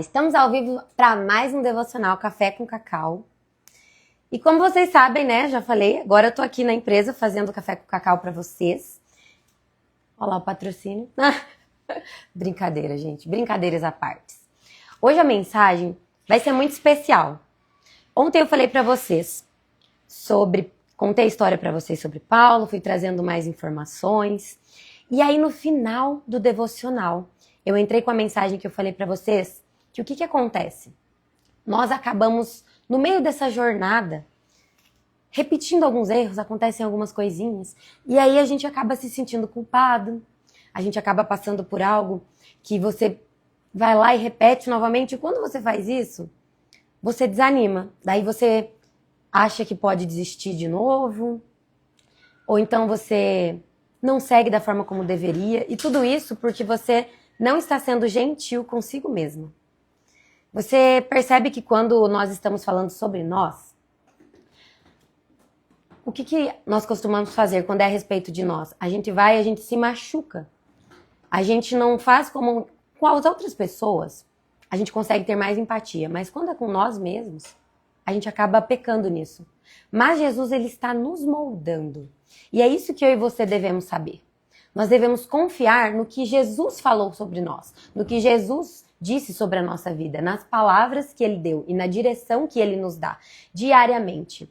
Estamos ao vivo para mais um devocional Café com Cacau. E como vocês sabem, né, já falei, agora eu tô aqui na empresa fazendo Café com Cacau para vocês. Olha lá o patrocínio. Brincadeira, gente, brincadeiras à parte. Hoje a mensagem vai ser muito especial. Ontem eu falei para vocês contei a história para vocês sobre Paulo, fui trazendo mais informações. E aí no final do devocional, eu entrei com a mensagem que eu falei para vocês, que o que acontece? Nós acabamos, no meio dessa jornada, repetindo alguns erros, acontecem algumas coisinhas, e aí a gente acaba se sentindo culpado, a gente acaba passando por algo que você vai lá e repete novamente, e quando você faz isso, você desanima, daí você acha que pode desistir de novo, ou então você não segue da forma como deveria, e tudo isso porque você não está sendo gentil consigo mesmo. Você percebe que quando nós estamos falando sobre nós, o que nós costumamos fazer quando é a respeito de nós? A gente se machuca. A gente não faz como com as outras pessoas. A gente consegue ter mais empatia, mas quando é com nós mesmos, a gente acaba pecando nisso. Mas Jesus, ele está nos moldando. E é isso que eu e você devemos saber. Nós devemos confiar no que Jesus falou sobre nós, no que Jesus disse sobre a nossa vida, nas palavras que ele deu e na direção que ele nos dá diariamente.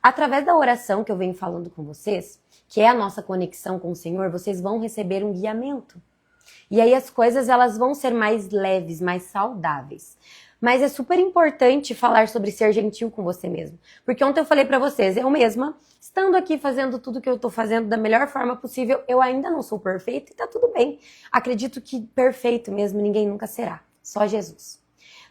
Através da oração que eu venho falando com vocês, que é a nossa conexão com o Senhor, vocês vão receber um guiamento. E aí as coisas elas vão ser mais leves, mais saudáveis. Mas é super importante falar sobre ser gentil com você mesmo. Porque ontem eu falei pra vocês, eu mesma, estando aqui fazendo tudo que eu tô fazendo da melhor forma possível, eu ainda não sou perfeita e tá tudo bem. Acredito que perfeito mesmo ninguém nunca será, só Jesus.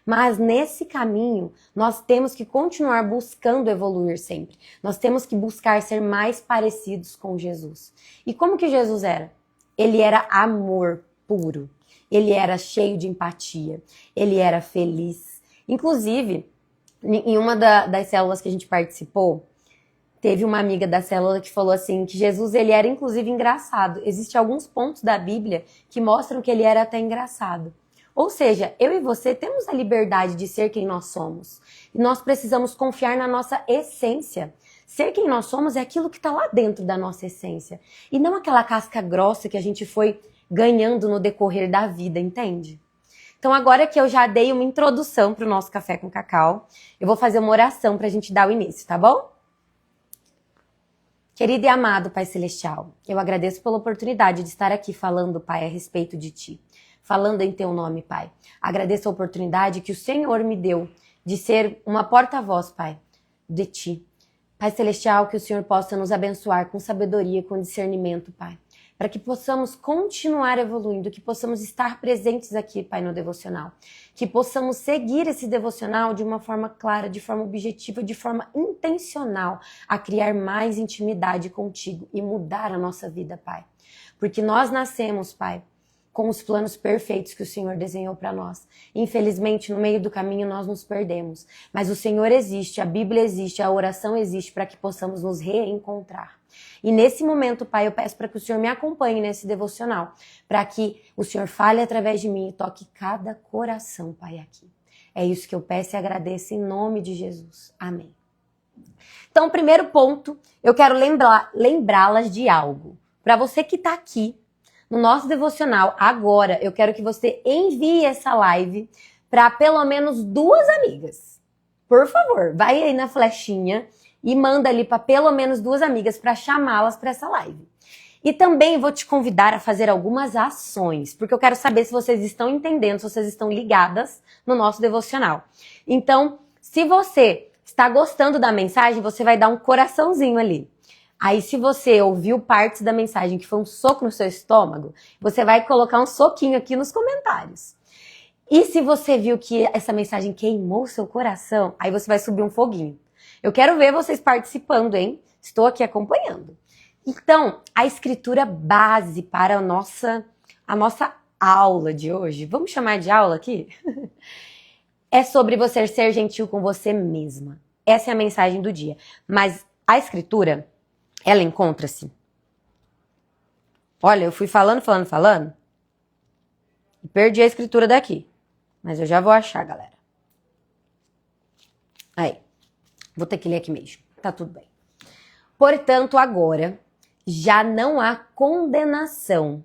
Mas nesse caminho, nós temos que continuar buscando evoluir sempre. Nós temos que buscar ser mais parecidos com Jesus. E como que Jesus era? Ele era amor puro. Ele era cheio de empatia, ele era feliz. Inclusive, em uma das células que a gente participou, teve uma amiga da célula que falou assim, que Jesus ele era inclusive engraçado. Existem alguns pontos da Bíblia que mostram que ele era até engraçado. Ou seja, eu e você temos a liberdade de ser quem nós somos. E nós precisamos confiar na nossa essência. Ser quem nós somos é aquilo que está lá dentro da nossa essência. E não aquela casca grossa que a gente foi ganhando no decorrer da vida, entende? Então agora que eu já dei uma introdução para o nosso Café com Cacau, eu vou fazer uma oração para a gente dar o início, tá bom? Querido e amado Pai Celestial, eu agradeço pela oportunidade de estar aqui falando, Pai, a respeito de Ti. Falando em Teu nome, Pai. Agradeço a oportunidade que o Senhor me deu de ser uma porta-voz, Pai, de Ti. Pai Celestial, que o Senhor possa nos abençoar com sabedoria, com discernimento, Pai. Para que possamos continuar evoluindo, que possamos estar presentes aqui, Pai, no devocional. Que possamos seguir esse devocional de uma forma clara, de forma objetiva, de forma intencional, a criar mais intimidade contigo e mudar a nossa vida, Pai. Porque nós nascemos, Pai, com os planos perfeitos que o Senhor desenhou para nós. Infelizmente, no meio do caminho, nós nos perdemos. Mas o Senhor existe, a Bíblia existe, a oração existe para que possamos nos reencontrar. E nesse momento, Pai, eu peço para que o Senhor me acompanhe nesse devocional, para que o Senhor fale através de mim e toque cada coração, Pai, aqui. É isso que eu peço e agradeço em nome de Jesus. Amém. Então, primeiro ponto, eu quero lembrá-las de algo. Para você que está aqui, no nosso devocional, agora, eu quero que você envie essa live para pelo menos 2 amigas. Por favor, vai aí na flechinha e manda ali para pelo menos 2 amigas para chamá-las para essa live. E também vou te convidar a fazer algumas ações, porque eu quero saber se vocês estão entendendo, se vocês estão ligadas no nosso devocional. Então, se você está gostando da mensagem, você vai dar um coraçãozinho ali. Aí, se você ouviu partes da mensagem que foi um soco no seu estômago, você vai colocar um soquinho aqui nos comentários. E se você viu que essa mensagem queimou o seu coração, aí você vai subir um foguinho. Eu quero ver vocês participando, hein? Estou aqui acompanhando. Então, a escritura base para a nossa aula de hoje, vamos chamar de aula aqui? É sobre você ser gentil com você mesma. Essa é a mensagem do dia. Mas a escritura, ela encontra-se. Olha, eu fui falando e perdi a escritura daqui. Mas eu já vou achar, galera. Aí, vou ter que ler aqui mesmo. Tá tudo bem. Portanto, agora já não há condenação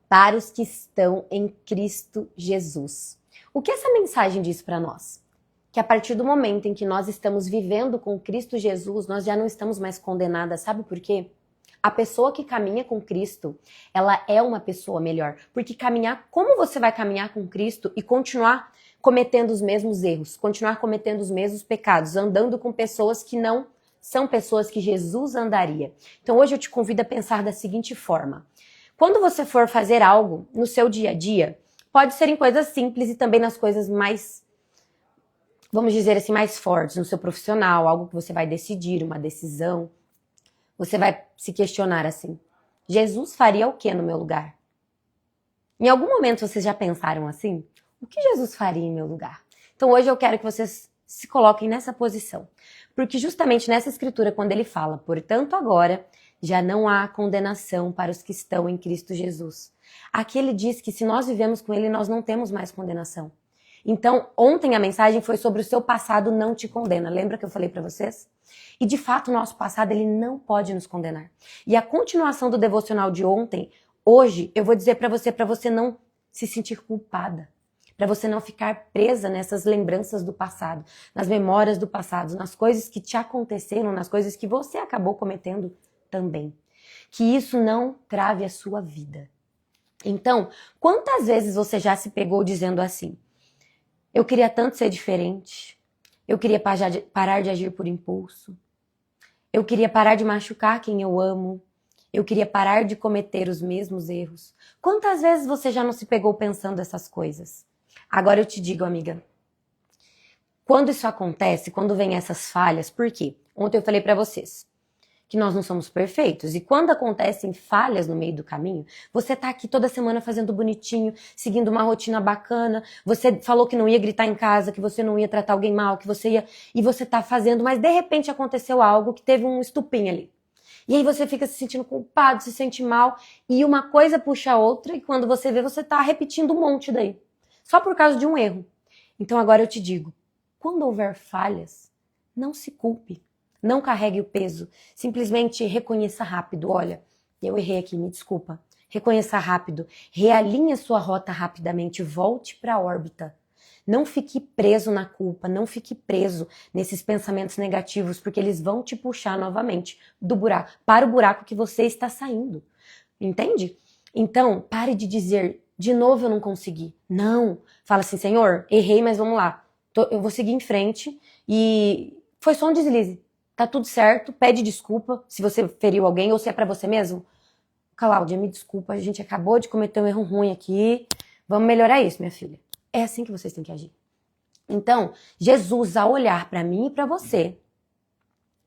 para os que estão em Cristo Jesus. O que essa mensagem diz para nós? Que a partir do momento em que nós estamos vivendo com Cristo Jesus, nós já não estamos mais condenadas. Sabe por quê? A pessoa que caminha com Cristo, ela é uma pessoa melhor. Porque como você vai caminhar com Cristo e continuar cometendo os mesmos erros, continuar cometendo os mesmos pecados, andando com pessoas que não são pessoas que Jesus andaria? Então hoje eu te convido a pensar da seguinte forma. Quando você for fazer algo no seu dia a dia, pode ser em coisas simples e também nas coisas mais, vamos dizer assim, mais fortes, no seu profissional, algo que você vai decidir, uma decisão. Você vai se questionar assim, Jesus faria o que no meu lugar? Em algum momento vocês já pensaram assim? O que Jesus faria em meu lugar? Então hoje eu quero que vocês se coloquem nessa posição. Porque justamente nessa escritura, quando ele fala, portanto agora já não há condenação para os que estão em Cristo Jesus. Aqui ele diz que se nós vivemos com ele, nós não temos mais condenação. Então, ontem a mensagem foi sobre o seu passado não te condena. Lembra que eu falei para vocês? E de fato, o nosso passado, ele não pode nos condenar. E a continuação do devocional de ontem, hoje, eu vou dizer para você não se sentir culpada. Para você não ficar presa nessas lembranças do passado, nas memórias do passado, nas coisas que te aconteceram, nas coisas que você acabou cometendo também. Que isso não trave a sua vida. Então, quantas vezes você já se pegou dizendo assim, eu queria tanto ser diferente, eu queria parar de agir por impulso, eu queria parar de machucar quem eu amo, eu queria parar de cometer os mesmos erros. Quantas vezes você já não se pegou pensando essas coisas? Agora eu te digo, amiga, quando isso acontece, quando vem essas falhas, por quê? Ontem eu falei pra vocês que nós não somos perfeitos. E quando acontecem falhas no meio do caminho, você tá aqui toda semana fazendo bonitinho, seguindo uma rotina bacana, você falou que não ia gritar em casa, que você não ia tratar alguém mal, que você ia... E você tá fazendo, mas de repente aconteceu algo que teve um estupim ali. E aí você fica se sentindo culpado, se sente mal, e uma coisa puxa a outra, e quando você vê, você tá repetindo um monte daí. Só por causa de um erro. Então agora eu te digo, quando houver falhas, não se culpe. Não carregue o peso, simplesmente reconheça rápido, olha, eu errei aqui, me desculpa. Reconheça rápido, realinhe a sua rota rapidamente, volte para a órbita. Não fique preso na culpa, não fique preso nesses pensamentos negativos, porque eles vão te puxar novamente para o buraco que você está saindo. Entende? Então, pare de dizer, de novo eu não consegui. Não, fala assim, Senhor, errei, mas vamos lá. Eu vou seguir em frente e foi só um deslize. Tá tudo certo, pede desculpa se você feriu alguém ou se é pra você mesmo. Cláudia, me desculpa, a gente acabou de cometer um erro ruim aqui. Vamos melhorar isso, minha filha. É assim que vocês têm que agir. Então, Jesus, ao olhar pra mim e pra você,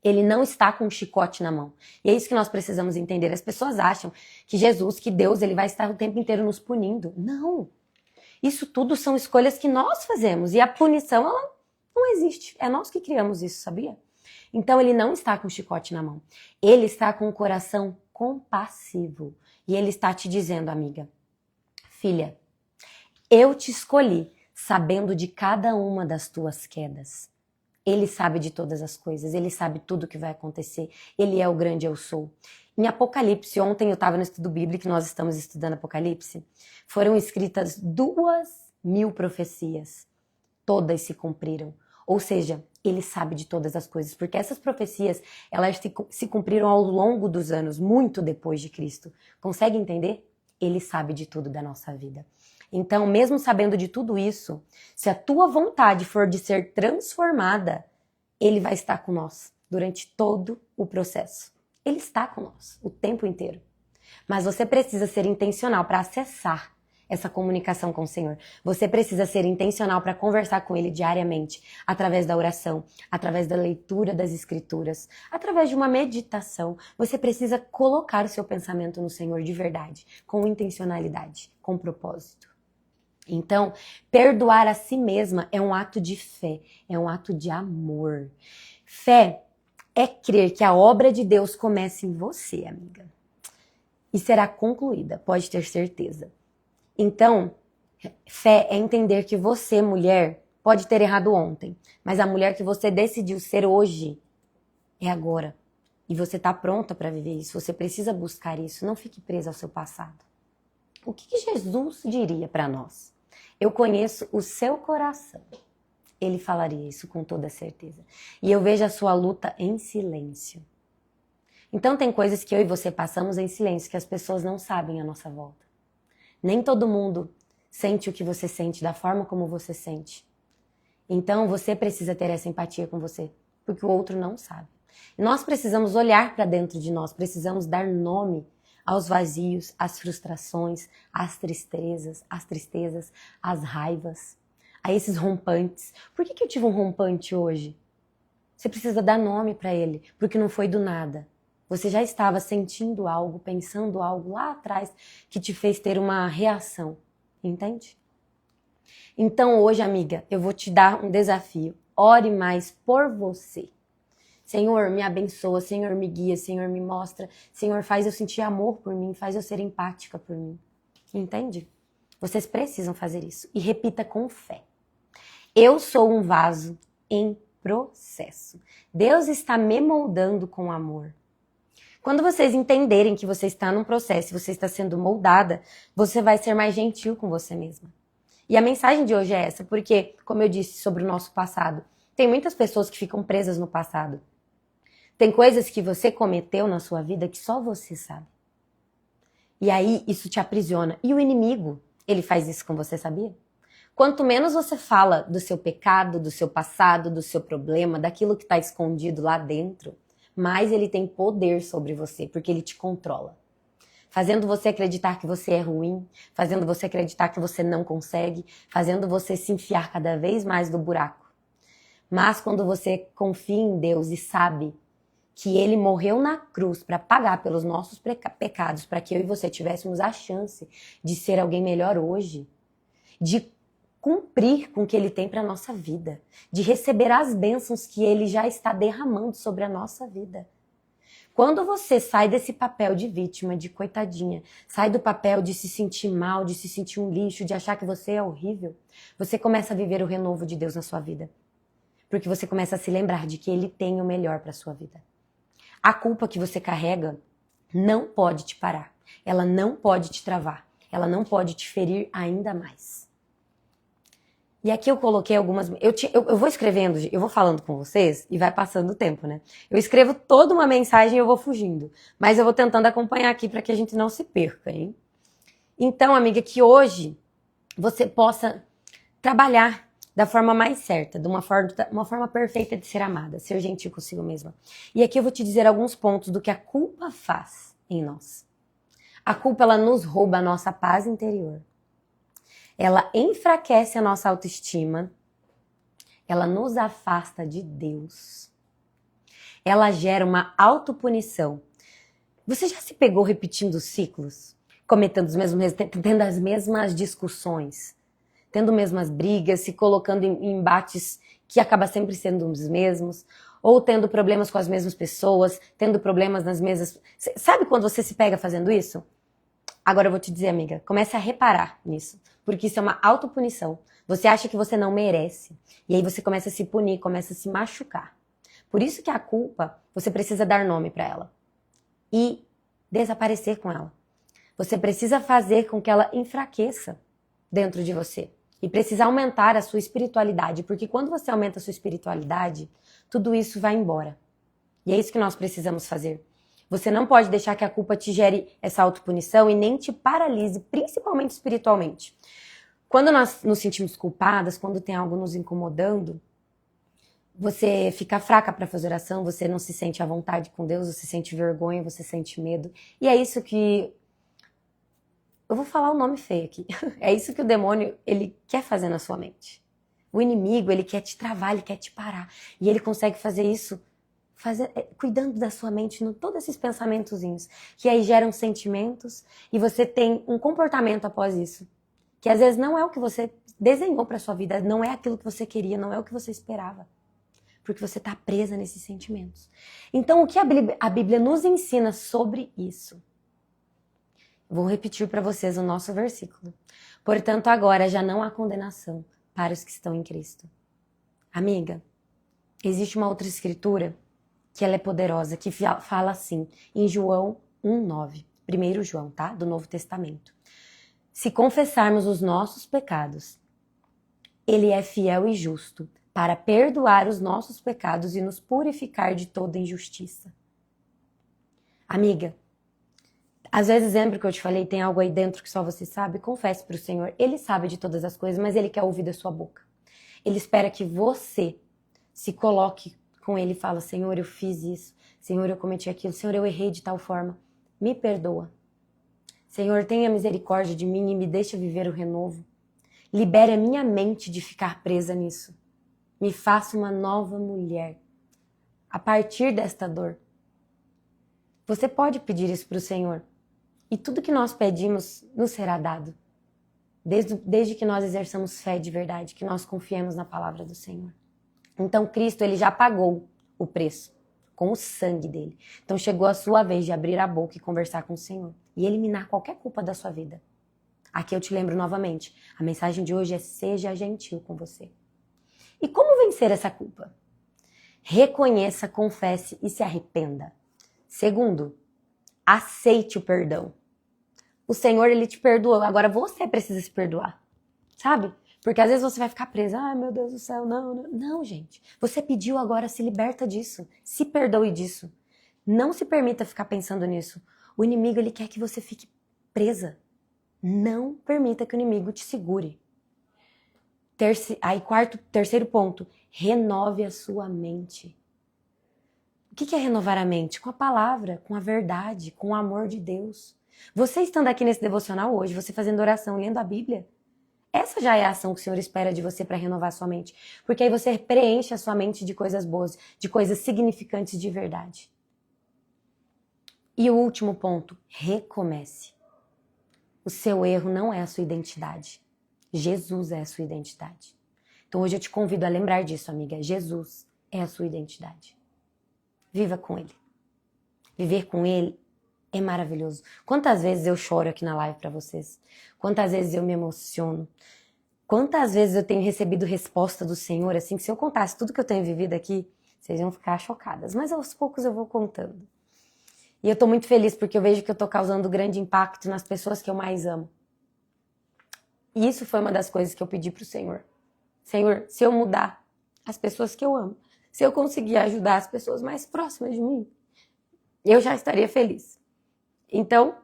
ele não está com um chicote na mão. E é isso que nós precisamos entender. As pessoas acham que Jesus, que Deus, ele vai estar o tempo inteiro nos punindo. Não. Isso tudo são escolhas que nós fazemos. E a punição, ela não existe. É nós que criamos isso, sabia? Então ele não está com o chicote na mão. Ele está com o coração compassivo. E ele está te dizendo, amiga, filha, eu te escolhi sabendo de cada uma das tuas quedas. Ele sabe de todas as coisas, ele sabe tudo o que vai acontecer. Ele é o grande eu sou. Em Apocalipse, ontem eu estava no estudo bíblico, nós estamos estudando Apocalipse, foram escritas 2.000 profecias. Todas se cumpriram. Ou seja, ele sabe de todas as coisas, porque essas profecias, elas se cumpriram ao longo dos anos, muito depois de Cristo. Consegue entender? Ele sabe de tudo da nossa vida. Então, mesmo sabendo de tudo isso, se a tua vontade for de ser transformada, ele vai estar com nós durante todo o processo. Ele está com nós o tempo inteiro. Mas você precisa ser intencional para acessar essa comunicação com o Senhor. Você precisa ser intencional para conversar com Ele diariamente, através da oração, através da leitura das Escrituras, através de uma meditação. Você precisa colocar o seu pensamento no Senhor de verdade, com intencionalidade, com propósito. Então, perdoar a si mesma é um ato de fé, é um ato de amor. Fé é crer que a obra de Deus começa em você, amiga, e será concluída, pode ter certeza. Então, Fé é entender que você, mulher, pode ter errado ontem, mas a mulher que você decidiu ser hoje é agora. E você está pronta para viver isso, você precisa buscar isso, não fique presa ao seu passado. O que Jesus diria para nós? Eu conheço o seu coração. Ele falaria isso com toda certeza. E eu vejo a sua luta em silêncio. Então tem coisas que eu e você passamos em silêncio, que as pessoas não sabem à nossa volta. Nem todo mundo sente o que você sente, da forma como você sente. Então você precisa ter essa empatia com você, porque o outro não sabe. Nós precisamos olhar para dentro de nós, precisamos dar nome aos vazios, às frustrações, às tristezas, às raivas, a esses rompantes. Por que eu tive um rompante hoje? Você precisa dar nome para ele, porque não foi do nada. Você já estava sentindo algo, pensando algo lá atrás que te fez ter uma reação, entende? Então hoje, amiga, eu vou te dar um desafio. Ore mais por você. Senhor, me abençoa, Senhor, me guia, Senhor, me mostra. Senhor, faz eu sentir amor por mim, faz eu ser empática por mim. Entende? Vocês precisam fazer isso. E repita com fé. Eu sou um vaso em processo. Deus está me moldando com amor. Quando vocês entenderem que você está num processo e você está sendo moldada, você vai ser mais gentil com você mesma. E a mensagem de hoje é essa, porque, como eu disse sobre o nosso passado, tem muitas pessoas que ficam presas no passado. Tem coisas que você cometeu na sua vida que só você sabe. E aí isso te aprisiona. E o inimigo, ele faz isso com você, sabia? Quanto menos você fala do seu pecado, do seu passado, do seu problema, daquilo que está escondido lá dentro, mais ele tem poder sobre você, porque ele te controla. Fazendo você acreditar que você é ruim, fazendo você acreditar que você não consegue, fazendo você se enfiar cada vez mais no buraco. Mas quando você confia em Deus e sabe que ele morreu na cruz para pagar pelos nossos pecados, para que eu e você tivéssemos a chance de ser alguém melhor hoje, de cumprir com o que ele tem para a nossa vida, de receber as bênçãos que ele já está derramando sobre a nossa vida. Quando você sai desse papel de vítima, de coitadinha, sai do papel de se sentir mal, de se sentir um lixo, de achar que você é horrível, você começa a viver o renovo de Deus na sua vida. Porque você começa a se lembrar de que ele tem o melhor para a sua vida. A culpa que você carrega não pode te parar. Ela não pode te travar. Ela não pode te ferir ainda mais. E aqui eu coloquei algumas... Eu vou escrevendo, eu vou falando com vocês e vai passando o tempo, né? Eu escrevo toda uma mensagem e eu vou fugindo. Mas eu vou tentando acompanhar aqui para que a gente não se perca, hein? Então, amiga, que hoje você possa trabalhar da forma mais certa, de uma forma perfeita de ser amada, ser gentil consigo mesma. E aqui eu vou te dizer alguns pontos do que a culpa faz em nós. A culpa, ela nos rouba a nossa paz interior. Ela enfraquece a nossa autoestima. Ela nos afasta de Deus. Ela gera uma autopunição. Você já se pegou repetindo ciclos? Cometendo os mesmos erros, tendo as mesmas discussões? Tendo mesmas brigas, se colocando em embates que acaba sempre sendo os mesmos, ou tendo problemas com as mesmas pessoas, tendo problemas nas mesmas... Sabe quando você se pega fazendo isso? Agora eu vou te dizer, amiga, comece a reparar nisso, porque isso é uma autopunição. Você acha que você não merece, e aí você começa a se punir, começa a se machucar. Por isso que a culpa, você precisa dar nome para ela e desaparecer com ela. Você precisa fazer com que ela enfraqueça dentro de você. E precisa aumentar a sua espiritualidade, porque quando você aumenta a sua espiritualidade, tudo isso vai embora. E é isso que nós precisamos fazer. Você não pode deixar que a culpa te gere essa autopunição e nem te paralise, principalmente espiritualmente. Quando nós nos sentimos culpadas, quando tem algo nos incomodando, você fica fraca para fazer oração, você não se sente à vontade com Deus, você sente vergonha, você sente medo. E é isso que... Eu vou falar o nome feio aqui. É isso que o demônio, ele quer fazer na sua mente. O inimigo, ele quer te travar, ele quer te parar. E ele consegue fazer isso cuidando da sua mente, todos esses pensamentozinhos, que aí geram sentimentos e você tem um comportamento após isso, que às vezes não é o que você desenhou para sua vida, não é aquilo que você queria, não é o que você esperava, porque você está presa nesses sentimentos. Então, o que a Bíblia nos ensina sobre isso? Vou repetir para vocês o nosso versículo. Portanto, agora já não há condenação para os que estão em Cristo. Amiga, existe uma outra escritura que ela é poderosa, que fala assim, em João 1,9. 1 João, tá? Do Novo Testamento. Se confessarmos os nossos pecados, Ele é fiel e justo para perdoar os nossos pecados e nos purificar de toda injustiça. Amiga, às vezes lembra que eu te falei, tem algo aí dentro que só você sabe? Confesse para o Senhor. Ele sabe de todas as coisas, mas Ele quer ouvir da sua boca. Ele espera que você se coloque com Ele e fala, Senhor, eu fiz isso. Senhor, eu cometi aquilo. Senhor, eu errei de tal forma. Me perdoa. Senhor, tenha misericórdia de mim e me deixa viver o renovo. Libere a minha mente de ficar presa nisso. Me faça uma nova mulher. A partir desta dor. Você pode pedir isso para o Senhor. E tudo que nós pedimos nos será dado. Desde que nós exerçamos fé de verdade, que nós confiemos na palavra do Senhor. Então Cristo, Ele já pagou o preço com o sangue dele. Então chegou a sua vez de abrir a boca e conversar com o Senhor. E eliminar qualquer culpa da sua vida. Aqui eu te lembro novamente, a mensagem de hoje é seja gentil com você. E como vencer essa culpa? Reconheça, confesse e se arrependa. Segundo, aceite o perdão. O Senhor, Ele te perdoou, agora você precisa se perdoar, sabe? Porque às vezes você vai ficar presa, ai meu Deus do céu, não. Não, gente, você pediu, agora se liberta disso, se perdoe disso. Não se permita ficar pensando nisso. O inimigo, ele quer que você fique presa. Não permita que o inimigo te segure. Terceiro ponto, renove a sua mente. O que é renovar a mente? Com a palavra, com a verdade, com o amor de Deus. Você estando aqui nesse devocional hoje, você fazendo oração, lendo a Bíblia, essa já é a ação que o Senhor espera de você para renovar a sua mente. Porque aí você preenche a sua mente de coisas boas, de coisas significantes de verdade. E o último ponto, recomece. O seu erro não é a sua identidade. Jesus é a sua identidade. Então hoje eu te convido a lembrar disso, amiga. Jesus é a sua identidade. Viva com Ele. Viver com Ele é maravilhoso. Quantas vezes eu choro aqui na live para vocês? Quantas vezes eu me emociono? Quantas vezes eu tenho recebido resposta do Senhor, assim, que se eu contasse tudo que eu tenho vivido aqui, vocês iam ficar chocadas. Mas aos poucos eu vou contando. E eu tô muito feliz porque eu vejo que eu tô causando grande impacto nas pessoas que eu mais amo. E isso foi uma das coisas que eu pedi pro Senhor. Senhor, se eu mudar as pessoas que eu amo, se eu conseguir ajudar as pessoas mais próximas de mim, eu já estaria feliz. Então,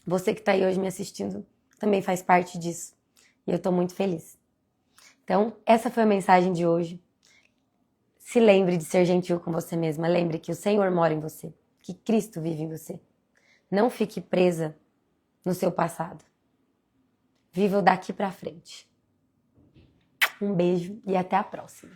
você que está aí hoje me assistindo também faz parte disso. E eu estou muito feliz. Então, essa foi a mensagem de hoje. Se lembre de ser gentil com você mesma. Lembre que o Senhor mora em você. Que Cristo vive em você. Não fique presa no seu passado. Viva o daqui para frente. Um beijo e até a próxima.